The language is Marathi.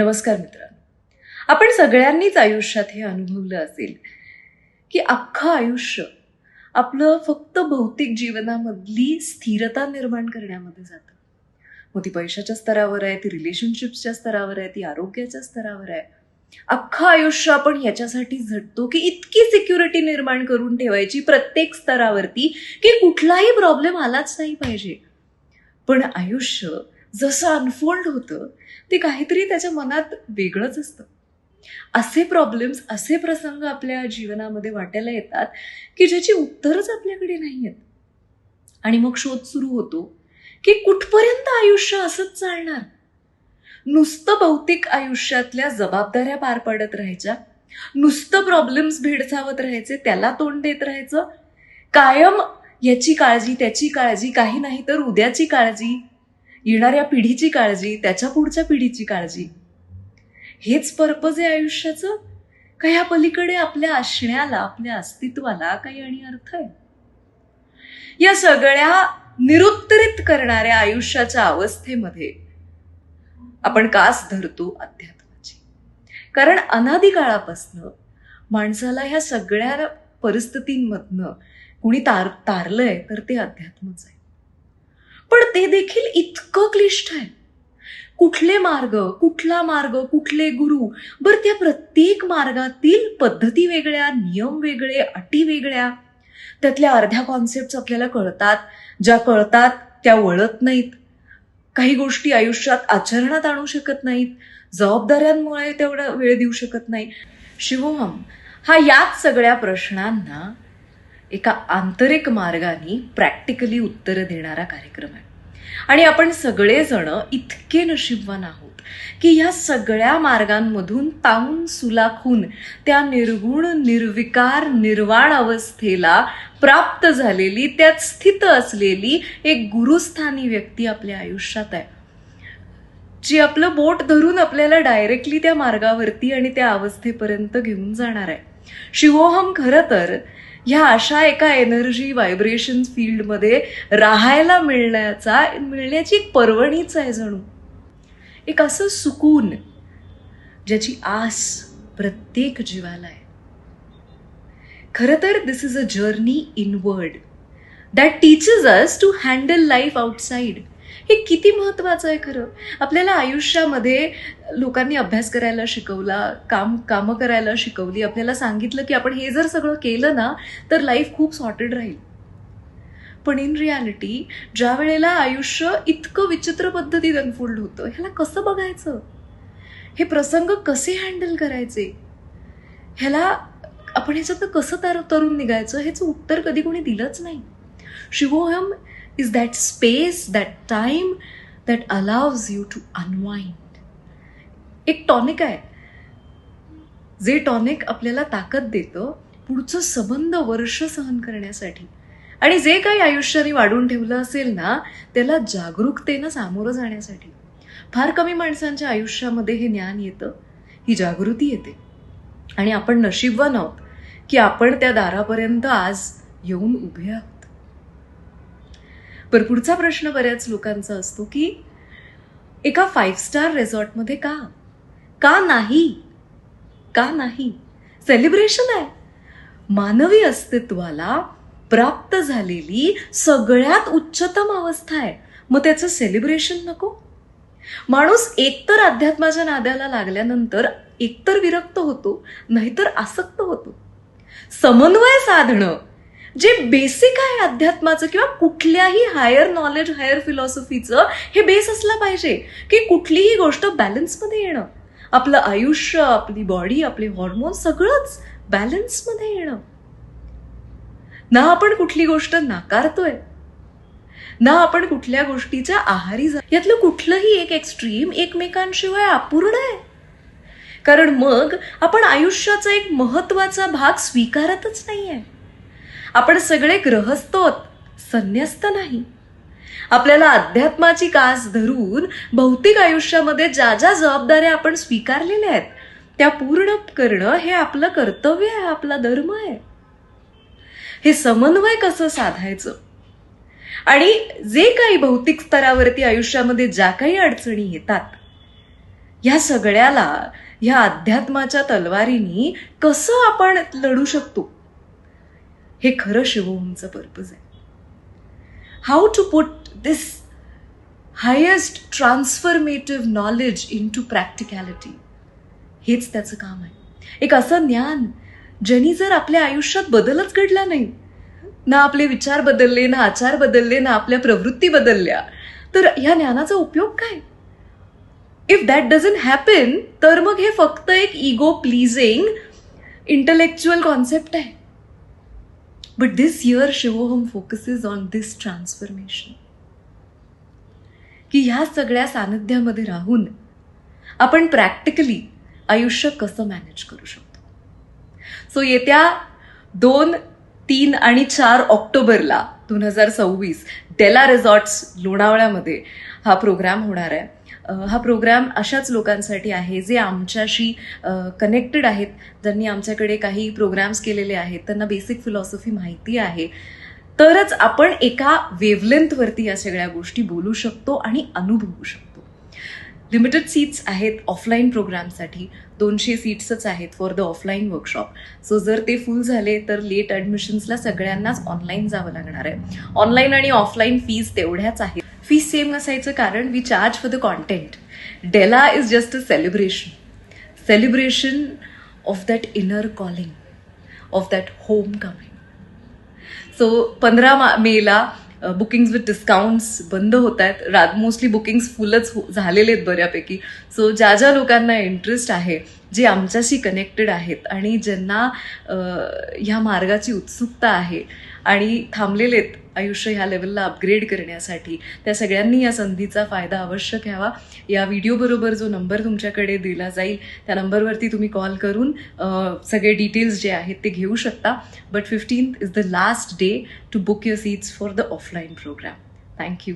नमस्कार मित्रांनो. आपण सगळ्यांनीच आयुष्यात हे अनुभवलं असेल की अख्खं आयुष्य आपलं फक्त भौतिक जीवनामधली स्थिरता निर्माण करण्यामध्ये जातं. मग ती पैशाच्या स्तरावर आहे, ती रिलेशनशिप्सच्या स्तरावर आहे, ती आरोग्याच्या स्तरावर आहे. अख्खं आयुष्य आपण याच्यासाठी झटतो की इतकी सिक्युरिटी निर्माण करून ठेवायची प्रत्येक स्तरावरती की कुठलाही प्रॉब्लेम आलाच नाही पाहिजे. पण आयुष्य जसं अनफोल्ड होतं ते काहीतरी त्याच्या मनात वेगळंच असतं. असे प्रॉब्लेम्स, असे प्रसंग आपल्या जीवनामध्ये वाटायला येतात की ज्याची उत्तरच आपल्याकडे नाही आहेत. आणि मग शोध सुरू होतो की कुठपर्यंत आयुष्य असंच चालणार. नुसतं भौतिक आयुष्यातल्या जबाबदाऱ्या पार पाडत राहायच्या, नुसतं प्रॉब्लेम्स भेडसावत राहायचे, त्याला तोंड देत राहायचं, कायम याची काळजी, त्याची काळजी, काही नाही तर उद्याची काळजी, येणाऱ्या पिढीची काळजी, त्याच्या पुढच्या पिढीची काळजी. हेच पर्पज आहे आयुष्याचं? का ह्या पलीकडे आपल्या असण्याला, आपल्या अस्तित्वाला काही आणि अर्थ आहे? या सगळ्या निरुत्तरित करणाऱ्या आयुष्याच्या अवस्थेमध्ये आपण कास धरतो अध्यात्माची. कारण अनादी काळापासनं माणसाला ह्या सगळ्या परिस्थितींमधनं कुणी तारलंय तर ते अध्यात्मच आहे. पण ते देखील इतकं क्लिष्ट आहे. कुठले मार्ग, कुठला मार्ग, कुठले गुरु, बरं त्या प्रत्येक मार्गातील पद्धती वेगळ्या, नियम वेगळे, अटी वेगळ्या. त्यातल्या अर्ध्या कॉन्सेप्ट आपल्याला कळतात, ज्या कळतात त्या वळत नाहीत. काही गोष्टी आयुष्यात आचरणात आणू शकत नाहीत, जबाबदाऱ्यांमुळे तेवढा वेळ देऊ शकत नाही. शिवोहम हा याच सगळ्या प्रश्नांना एका आंतरिक मार्गाने प्रॅक्टिकली उत्तरं देणारा कार्यक्रम आहे. आणि आपण सगळेजण इतके नशीबवान आहोत की ह्या सगळ्या मार्गांमधून तावून सुलाखून त्या निर्गुण, निर्विकार, निर्वाण अवस्थेला प्राप्त झालेली, त्यात स्थित असलेली एक गुरुस्थानी व्यक्ती आपल्या आयुष्यात आहे, जी आपलं बोट धरून आपल्याला डायरेक्टली त्या मार्गावरती आणि त्या अवस्थेपर्यंत घेऊन जाणार आहे. शिवोहम खरं तर ह्या अशा एका एनर्जी व्हायब्रेशन फील्डमध्ये राहायला मिळण्याची एक पर्वणीच आहे जणू. एक असं सुकून ज्याची आस प्रत्येक जीवाला आहे. खरं तर this is a journey inward that teaches us to handle life outside. हे किती महत्वाचं आहे खरं. आपल्याला आयुष्यामध्ये लोकांनी अभ्यास करायला शिकवला, कामं करायला शिकवली, आपल्याला सांगितलं की आपण हे जर सगळं केलं ना तर लाईफ खूप सॉर्टेड राहील. पण इन रियालिटी ज्या वेळेला आयुष्य इतकं विचित्र पद्धतीत अनफोल्ड होतं, ह्याला कसं बघायचं, हे प्रसंग कसे हँडल करायचे, ह्याला आपण ह्याच्यातनं कसं तरून निघायचं, ह्याचं उत्तर कधी कोणी दिलंच नाही. शिवोहम is that space, that time that allows you to unwind. एक टॉनिक आहे, जे टॉनिक आपल्याला ताकद देतं पुढचं संबंध वर्ष सहन करण्यासाठी. आणि जे काही आयुष्याने वाढून ठेवलं असेल ना त्याला जागरूकतेनं सामोरं जाण्यासाठी. फार कमी माणसांच्या आयुष्यामध्ये हे ज्ञान येतं, ही जागृती येते. आणि आपण नशीबवान आहोत की आपण त्या दारापर्यंत आज येऊन उभे आहोत. पण पुढचा प्रश्न बऱ्याच लोकांचा असतो की एका 5 स्टार रिसॉर्टमध्ये का नाही? सेलिब्रेशन आहे. मानवी अस्तित्वाला प्राप्त झालेली सगळ्यात उच्चतम अवस्था आहे, मग त्याचं सेलिब्रेशन नको? माणूस एकतर अध्यात्माच्या नादाला लागल्यानंतर एकतर विरक्त होतो, नाहीतर आसक्त होतो. समन्वय साधणं जे बेसिक आहे अध्यात्माचं किंवा कुठल्याही हायर नॉलेज, हायर फिलॉसॉफीचं हे बेस असला पाहिजे की कुठलीही गोष्ट बॅलन्समध्ये येणं. आपलं आयुष्य, आपली बॉडी, आपले हॉर्मोन सगळंच बॅलन्समध्ये येणं. ना आपण कुठली गोष्ट नाकारतोय, ना आपण कुठल्या गोष्टीच्या आहारी यातलं कुठलंही एक एक्स्ट्रीम एकमेकांशिवाय अपूर्ण आहे. कारण मग आपण आयुष्याचा एक महत्वाचा भाग स्वीकारतच नाहीये. आपण सगळे गृहस्थ आहोत, संन्यस्त नाही. आपल्याला अध्यात्माची कास धरून भौतिक आयुष्यामध्ये ज्या ज्या जबाबदाऱ्या आपण स्वीकारलेल्या आहेत त्या पूर्ण करणं हे आपलं कर्तव्य आहे, आपला धर्म आहे. हे समन्वय कसं साधायचं आणि जे काही भौतिक स्तरावरती आयुष्यामध्ये ज्या काही अडचणी येतात या सगळ्याला ह्या अध्यात्माच्या तलवारीनी कसं आपण लढू शकतो, हे खरं शिवोहमचं पर्पज आहे. How to put this highest transformative knowledge into practicality, हेच त्याचं काम आहे. एक असं ज्ञान ज्यांनी जर आपल्या आयुष्यात बदलच घडला नाही, ना आपले विचार बदलले, ना आचार बदलले, ना आपल्या प्रवृत्ती बदलल्या, तर ह्या ज्ञानाचा उपयोग काय? इफ दॅट डझंट हॅपन, तर मग हे फक्त एक इगो प्लीजिंग इंटलेक्च्युअल कॉन्सेप्ट आहे. But this year Shivoham focuses on this transformation, की ह्या सगळ्या सानिध्यामध्ये राहून आपण प्रॅक्टिकली आयुष्य कसं मॅनेज करू शकतो. सो येत्या 2, 3 आणि 4 ऑक्टोबरला 2026 डेला रिसॉर्ट्स लोणावळ्यामध्ये हा प्रोग्राम होणार आहे. हा प्रोग्राम अशाच लोकांसाठी आहे जे आमच्याशी कनेक्टेड आहेत, ज्यांनी आमच्याकडे काही प्रोग्राम्स केलेले आहेत, त्यांना बेसिक फिलॉसॉफी माहिती आहे, तरच आपण एका वेव्हलेंथवरती या सगळ्या गोष्टी बोलू शकतो आणि अनुभवू शकतो. लिमिटेड सीट्स आहेत ऑफलाईन प्रोग्रामसाठी, 200 सीट्सच आहेत for the offline workshop. So जर ते फुल झाले तर लेट ॲडमिशन्सला सगळ्यांनाच ऑनलाईन जावं लागणार आहे. ऑनलाईन आणि ऑफलाईन फीज तेवढ्याच आहेत. फीज सेम असायचं कारण we charge for the content. डेला is just a celebration of that inner calling, of that homecoming. So 15 mela bookings with discounts बंद होत आहेत. मोस्टली बुकिंग्स फुलच झालेले आहेत बऱ्यापैकी. सो ज्या ज्या लोकांना इंटरेस्ट आहे, जे आमच्याशी कनेक्टेड आहेत आणि ज्यांना ह्या मार्गाची उत्सुकता आहे आणि थांबलेले आहेत आयुष्य ह्या लेवलला अपग्रेड करण्यासाठी, त्या सगळ्यांनी या संधीचा फायदा अवश्य घ्यावा. या व्हिडिओबरोबर जो नंबर तुमच्याकडे दिला जाईल त्या नंबरवरती तुम्ही कॉल करून सगळे डिटेल्स जे आहेत ते घेऊ शकता. But 15th is the last day to book your seats for the offline programme. Thank you.